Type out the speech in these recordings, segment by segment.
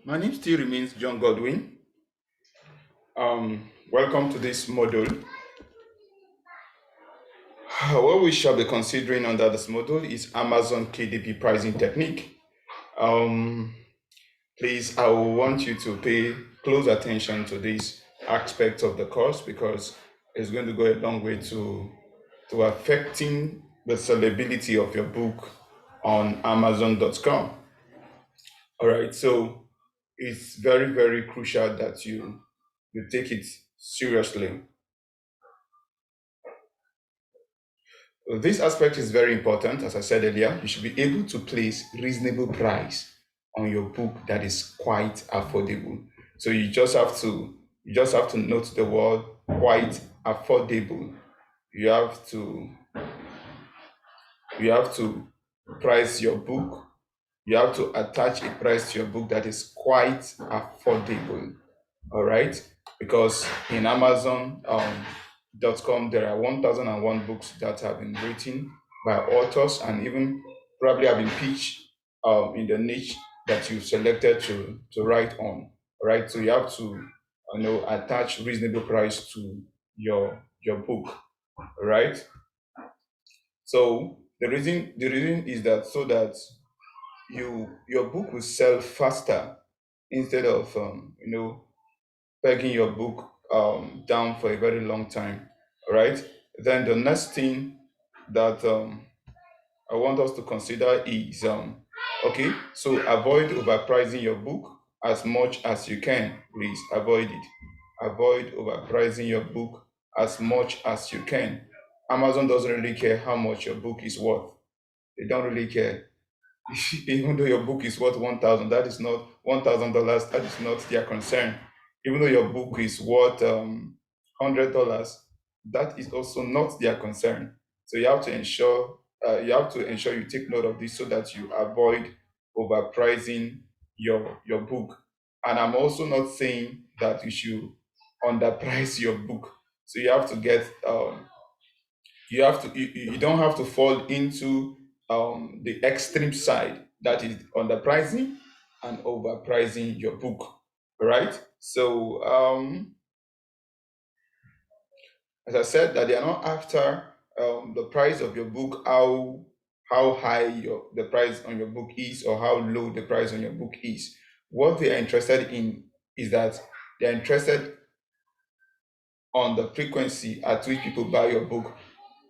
My name still remains John Godwin. Welcome to this module. What we shall be considering under this module is Amazon KDP pricing technique. Um, Please, I will want you to pay close attention to this aspect of the course because it's going to go a long way to affecting the sellability of your book on Amazon.com. All right, so it's very, very crucial that you take it seriously. This aspect is very important. As I said earlier, you should be able to place reasonable price on your book that is quite affordable. So you just have to note the word quite affordable. You have to you have to price your book. You have to attach a price to your book that is quite affordable. All right, because in Amazon.com there are 1001 books that have been written by authors and even probably have been pitched in the niche that you've selected to write on. All right, so you have to attach reasonable price to your book. All right, so the reason is that so that your book will sell faster instead of pegging your book down for a very long time. All right. Then the next thing that I want us to consider is okay. So avoid overpricing your book as much as you can. Please avoid it. Avoid overpricing your book as much as you can. Amazon doesn't really care how much your book is worth. They don't really care. Even though your book is worth 1,000, that is not $1,000. That is not their concern. Even though your book is worth $100, that is also not their concern. So you have to ensure you take note of this so that you avoid overpricing your book. And I'm also not saying that you should underprice your book. So you don't have to fall into the extreme side, that is underpricing and overpricing your book. Right, so as I said, that they are not after the price of your book, how high the price on your book is or how low the price on your book is. What they are interested in is that they are interested on the frequency at which people buy your book.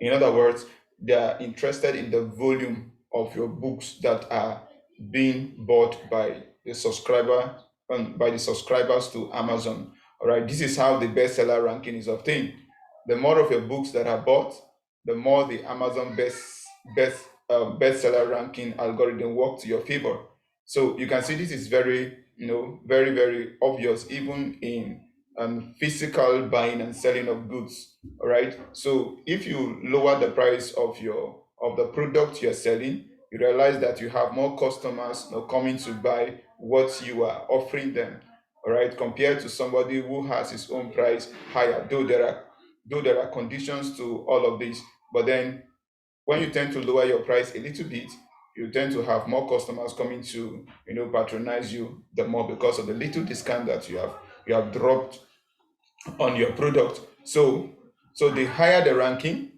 In other words, they are interested in the volume of your books that are being bought by the subscribers to Amazon. All right, this is how the bestseller ranking is obtained. The more of your books that are bought, the more the Amazon bestseller ranking algorithm work to your favor. So you can see this is very very very obvious even in physical buying and selling of goods. All right, so if you lower the price of the product you're selling, you realize that you have more customers coming to buy what you are offering them. All right, compared to somebody who has his own price higher, though there are conditions to all of this. But then when you tend to lower your price a little bit, you tend to have more customers coming to patronize you the more because of the little discount that you have dropped on your product. So the higher the ranking,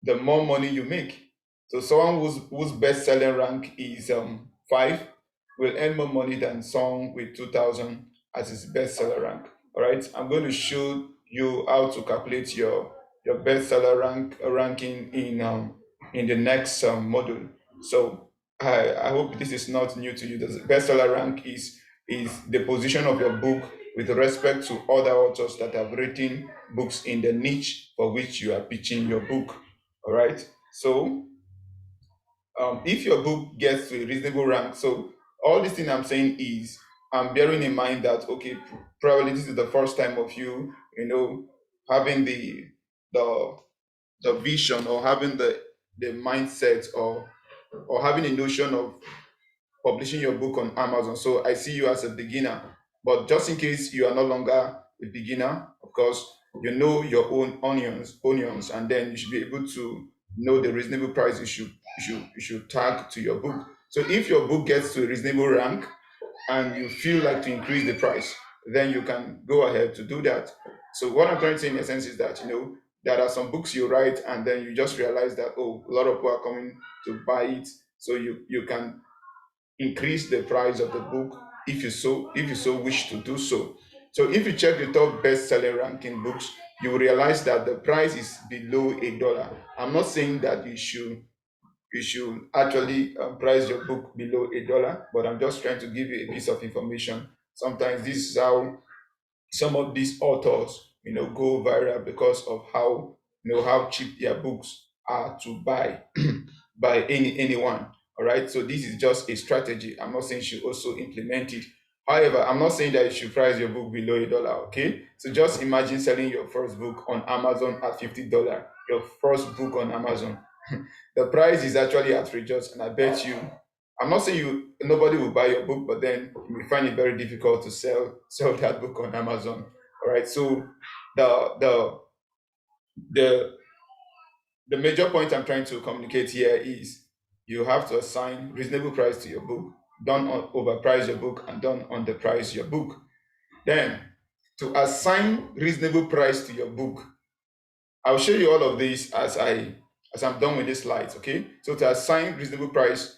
the more money you make. So someone whose best selling rank is 5 will earn more money than someone with 2,000 as his best seller rank. All right, I'm going to show you how to calculate your best seller ranking in the next module. So I hope this is not new to you. The best seller rank is the position of your book with respect to other authors that have written books in the niche for which you are pitching your book. All right. So if your book gets to a reasonable rank, so all this thing I'm saying is I'm bearing in mind that okay, probably this is the first time of you having the the vision or having the mindset or having a notion of publishing your book on Amazon. So I see you as a beginner. But just in case you are no longer a beginner, of course, you know your own onions, and then you should be able to know the reasonable price you should tag to your book. So if your book gets to a reasonable rank, and you feel like to increase the price, then you can go ahead to do that. So what I'm trying to say in essence is that there are some books you write and then you just realize that, oh, a lot of people are coming to buy it, so you can increase the price of the book if you so wish to do so. So if you check the top best-selling ranking books, you will realize that the price is below $1. I'm not saying that you should actually price your book below $1, but I'm just trying to give you a piece of information. Sometimes this is how some of these authors go viral because of how cheap their books are to buy by anyone. All right, so this is just a strategy. I'm not saying you should also implement it. However, I'm not saying that you should price your book below $1. Okay, so just imagine selling your first book on Amazon at $50. Your first book on Amazon. The price is actually outrageous, and I bet you, I'm not saying nobody will buy your book, but then you will find it very difficult to sell that book on Amazon. All right, so the the the the major point I'm trying to communicate here is you have to assign reasonable price to your book. Don't overprice your book and don't underprice your book. Then, to assign reasonable price to your book, I'll show you all of this as I'm done with these slides. Okay, so to assign reasonable price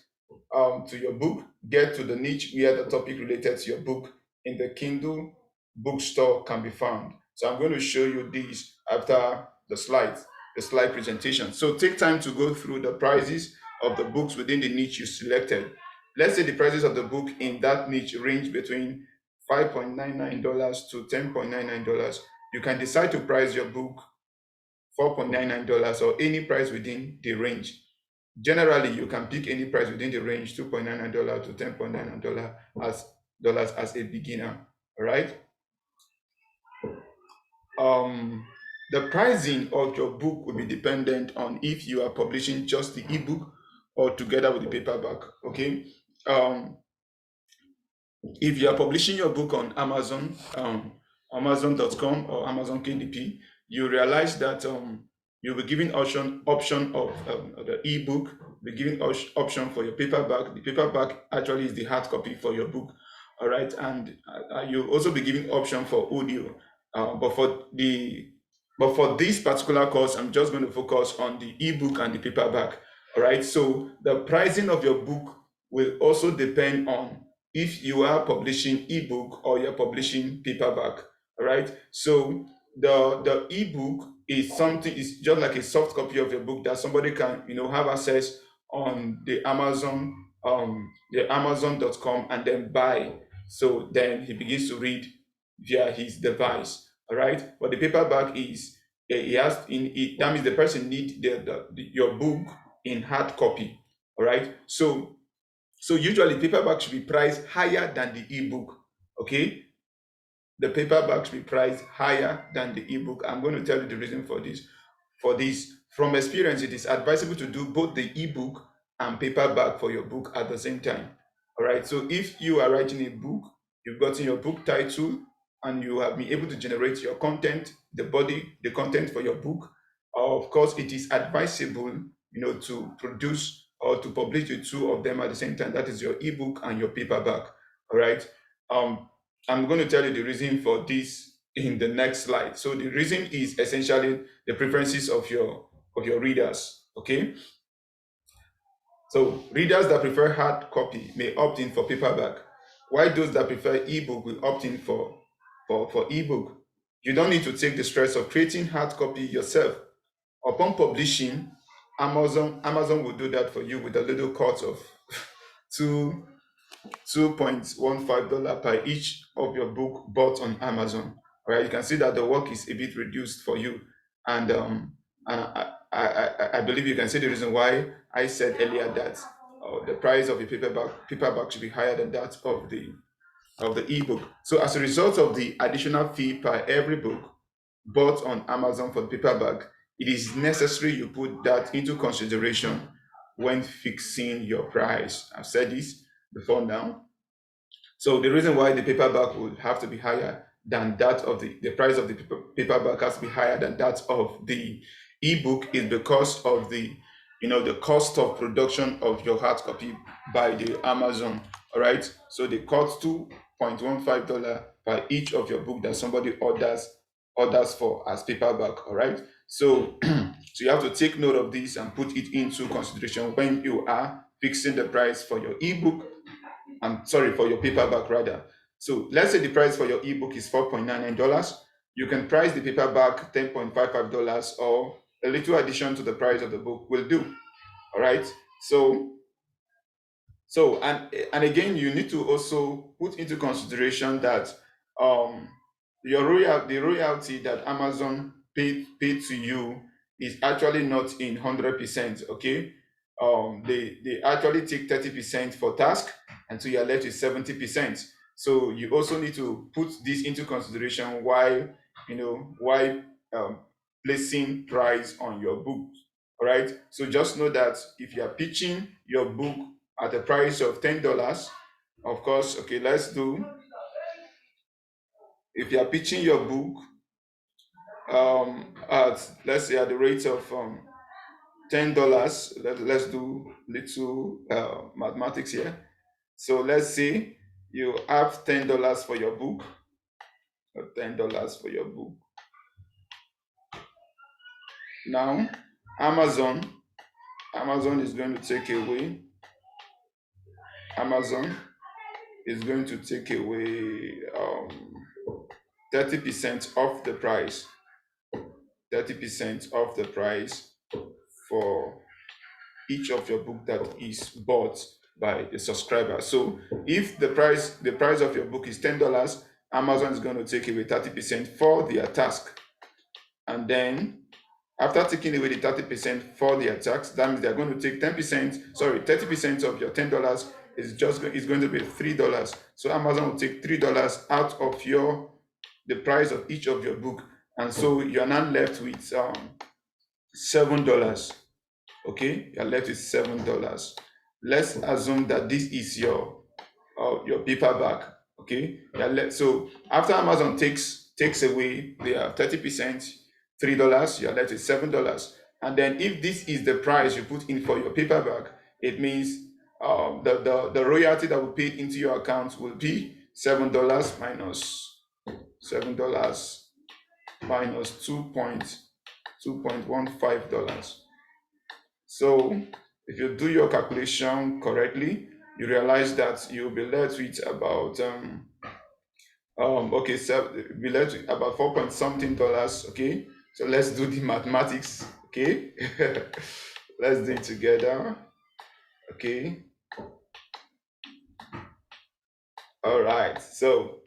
to your book, get to the niche where the topic related to your book in the Kindle bookstore can be found. So I'm going to show you this after the slide presentation. So take time to go through the prices of the books within the niche you selected. Let's say the prices of the book in that niche range between $5.99 to $10.99. You can decide to price your book $4.99 or any price within the range. Generally, you can pick any price within the range $2.99 to $10.99 as a beginner. All right. Um, the pricing of your book will be dependent on if you are publishing just the ebook or together with the paperback. Okay. Um, if you are publishing your book on Amazon, Amazon.com or Amazon KDP, you realize that you'll be giving option of the ebook, be giving option for your paperback. The paperback actually is the hard copy for your book, all right, and you'll also be giving option for audio. But for this particular course, I'm just going to focus on the ebook and the paperback. All right, so the pricing of your book will also depend on if you are publishing ebook or you're publishing paperback. All right, so the ebook is just like a soft copy of your book that somebody can have access on the Amazon.com and then buy. So then he begins to read via his device. All right, but the paperback is he has in it. That means the person need your book in hard copy. All right, so usually paperback should be priced higher than the ebook. Okay, the paperback should be priced higher than the ebook. I'm going to tell you the reason for this. From experience, it is advisable to do both the ebook and paperback for your book at the same time. All right. So if you are writing a book, you've gotten your book title, and you have been able to generate your content, the content for your book. Of course, it is advisable, to produce or to publish the two of them at the same time. That is your ebook and your paperback. All right. Um, I'm going to tell you the reason for this in the next slide. So the reason is essentially the preferences of your readers. Okay. So readers that prefer hard copy may opt in for paperback, while those that prefer ebook will opt in for ebook. You don't need to take the stress of creating hard copy yourself. Upon publishing, Amazon will do that for you with a little cut of two $2.15 per each of your book bought on Amazon. All right, you can see that the work is a bit reduced for you, and I believe you can see the reason why I said earlier that the price of a paperback should be higher than that of the ebook. So as a result of the additional fee per every book bought on Amazon for the paperback, it is necessary you put that into consideration when fixing your price. I've said this before now. So the reason why the paperback would have to be higher than that of the price of the paperback has to be higher than that of the ebook is because of the cost of production of your hard copy by the Amazon. All right. So they cut $2.15 per each of your book that somebody orders for as paperback. All right. So so you have to take note of this and put it into consideration when you are fixing the price for your ebook. I'm sorry, for your paperback rather. So let's say the price for your ebook is $4.99. You can price the paperback $10.55, or a little addition to the price of the book will do. All right. So and again, you need to also put into consideration that um the royalty that Amazon paid to you is actually not in 100%. Okay. They actually take 30% for task, and so you're left with 70%. So you also need to put this into consideration while while placing price on your book. All right. So just know that if you are pitching your book at a price of $10, of course, okay, let's do. If you are pitching your book at, let's say, at the rate of $10, let's do little mathematics here. So let's say you have $10 for your book, $10 for your book. Now, Amazon, Amazon is going to take away. Amazon is going to take away 30% off the price, 30% off the price for each of your book that is bought by a subscriber. So if the price of your book is $10, Amazon is going to take away 30% for their task. And then after taking away the 30% for their tax, that means they're going to take 10%, sorry, 30% of your $10 is going to be $3. So Amazon will take $3 out of the price of each of your book. And so you're now left with $7. Okay, you're left with $7. Let's assume that this is your paperback. Okay, so after Amazon takes away their 30%, $3, you're left with $7. And then if this is the price you put in for your paperback, it means the royalty that will pay into your account will be $7 minus $7 minus $2.15. So if you do your calculation correctly, you realize that you'll be left with about okay, so be left with about 4 point something dollars. Okay, so let's do the mathematics. Okay, let's do it together. Okay, all right. So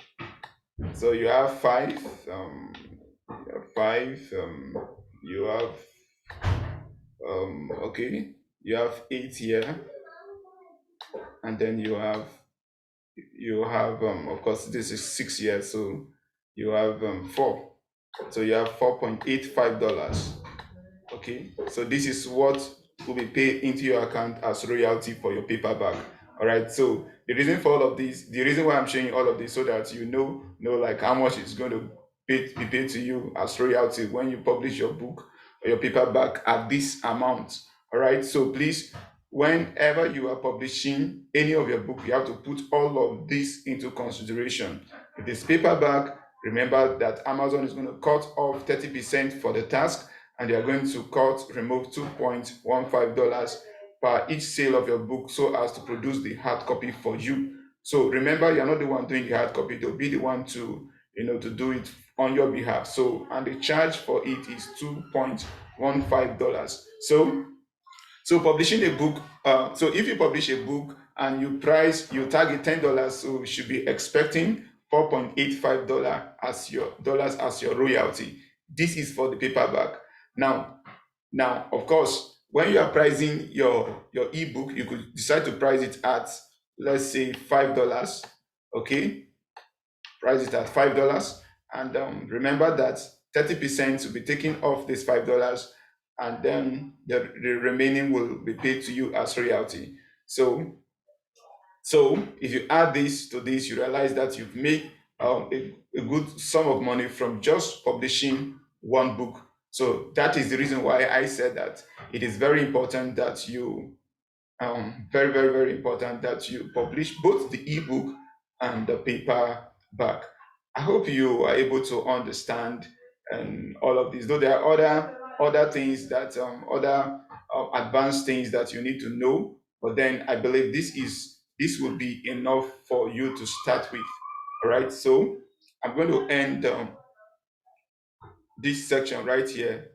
you have five. You have five. You have okay. You have 8 here, and then you have of course this is 6 years, so you have four, so you have $4.85. Okay, so this is what will be paid into your account as royalty for your paperback. All right, so the reason why I'm showing you all of this, so that you know like how much is going to be paid to you as royalty when you publish your book or your paperback at this amount. All right, so please, whenever you are publishing any of your book, you have to put all of this into consideration. If it's paperback, remember that Amazon is going to cut off 30% for the task, and they are going to remove $2.15 per each sale of your book, so as to produce the hard copy for you. So remember, you're not the one doing the hard copy, they'll be the one to do it on your behalf. So, and the charge for it is $2.15. So publishing a book, so if you publish a book and you target $10, so you should be expecting $4.85 as your royalty. This is for the paperback. Now, of course, when you are pricing your ebook, you could decide to price it at, let's say, $5. Okay, price it at $5, and remember that 30% will be taken off this $5, and then the remaining will be paid to you as royalty. So if you add this to this, you realize that you've made a good sum of money from just publishing one book. So that is the reason why I said that it is very important that Very, very, very important that you publish both the ebook and the paperback. I hope you are able to understand all of this. Though there are other things that other advanced things that you need to know, but then I believe this will be enough for you to start with. All right, so I'm going to end this section right here.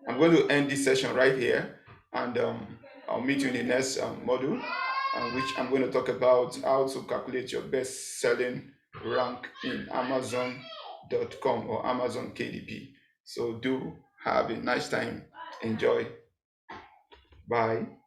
I'm going to end this session right here, and I'll meet you in the next module, which I'm going to talk about how to calculate your best selling rank in Amazon.com or Amazon KDP. So, do have a nice time. Enjoy. Bye.